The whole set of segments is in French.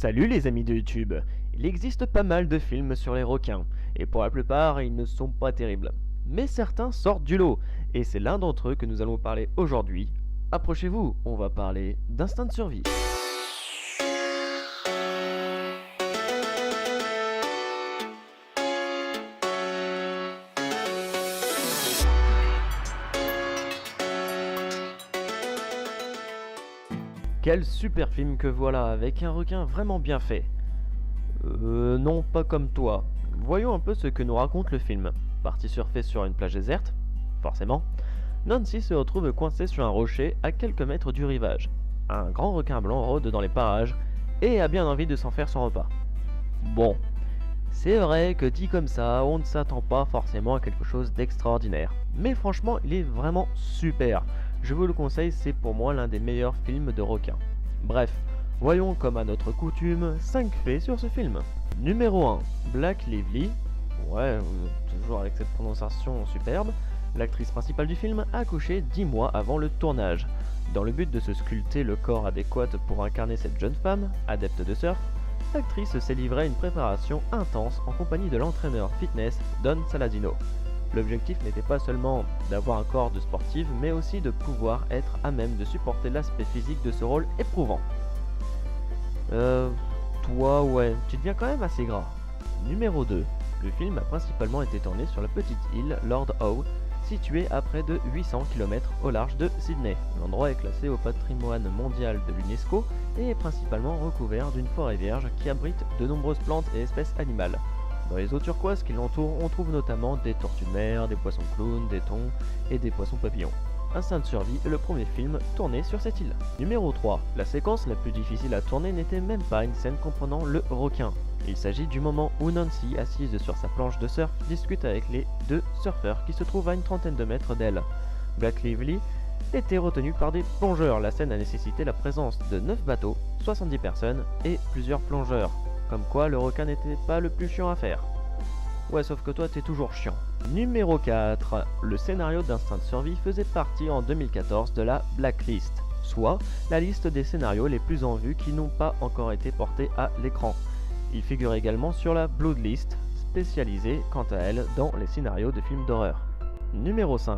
Salut les amis de YouTube. Il existe pas mal de films sur les requins, et pour la plupart ils ne sont pas terribles. Mais certains sortent du lot, et c'est l'un d'entre eux que nous allons parler aujourd'hui. Approchez-vous, on va parler d'instinct de survie. Quel super film que voilà, avec un requin vraiment bien fait. Non, pas comme toi. Voyons un peu ce que nous raconte le film. Parti surfer sur une plage déserte, forcément, Nancy se retrouve coincée sur un rocher à quelques mètres du rivage. Un grand requin blanc rôde dans les parages et a bien envie de s'en faire son repas. Bon, c'est vrai que dit comme ça, on ne s'attend pas forcément à quelque chose d'extraordinaire. Mais franchement, il est vraiment super. Je vous le conseille, c'est pour moi l'un des meilleurs films de requins. Bref, voyons comme à notre coutume 5 faits sur ce film. Numéro 1. Black Lively. Ouais, toujours avec cette prononciation superbe. L'actrice principale du film a accouché 10 mois avant le tournage. Dans le but de se sculpter le corps adéquat pour incarner cette jeune femme, adepte de surf, l'actrice s'est livrée à une préparation intense en compagnie de l'entraîneur fitness Don Saladino. L'objectif n'était pas seulement d'avoir un corps de sportive, mais aussi de pouvoir être à même de supporter l'aspect physique de ce rôle éprouvant. Toi, ouais, tu deviens quand même assez gras. Numéro 2. Le film a principalement été tourné sur la petite île Lord Howe, située à près de 800 km au large de Sydney. L'endroit est classé au patrimoine mondial de l'UNESCO et est principalement recouvert d'une forêt vierge qui abrite de nombreuses plantes et espèces animales. Dans les eaux turquoises qui l'entourent, on trouve notamment des tortues de mer, des poissons clowns, des thons et des poissons papillons. Instinct de survie est le premier film tourné sur cette île. Numéro 3. La séquence la plus difficile à tourner n'était même pas une scène comprenant le requin. Il s'agit du moment où Nancy, assise sur sa planche de surf, discute avec les deux surfeurs qui se trouvent à une trentaine de mètres d'elle. Black Lively était retenu par des plongeurs. La scène a nécessité la présence de 9 bateaux, 70 personnes et plusieurs plongeurs. Comme quoi le requin n'était pas le plus chiant à faire. Ouais, sauf que toi t'es toujours chiant. Numéro 4. Le scénario d'Instinct de survie faisait partie en 2014 de la Blacklist, soit la liste des scénarios les plus en vue qui n'ont pas encore été portés à l'écran. Il figure également sur la Bloodlist, spécialisée quant à elle dans les scénarios de films d'horreur. Numéro 5.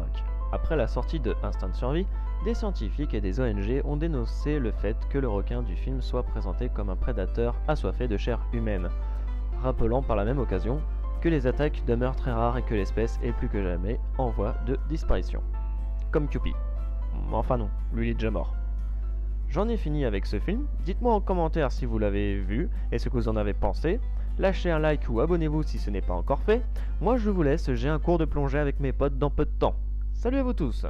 Après la sortie de Instinct de survie, des scientifiques et des ONG ont dénoncé le fait que le requin du film soit présenté comme un prédateur assoiffé de chair humaine, rappelant par la même occasion que les attaques demeurent très rares et que l'espèce est plus que jamais en voie de disparition. Comme Cupid. Enfin non, lui il est déjà mort. J'en ai fini avec ce film, dites-moi en commentaire si vous l'avez vu et ce que vous en avez pensé, lâchez un like ou abonnez-vous si ce n'est pas encore fait, moi je vous laisse, j'ai un cours de plongée avec mes potes dans peu de temps. Salut à vous tous!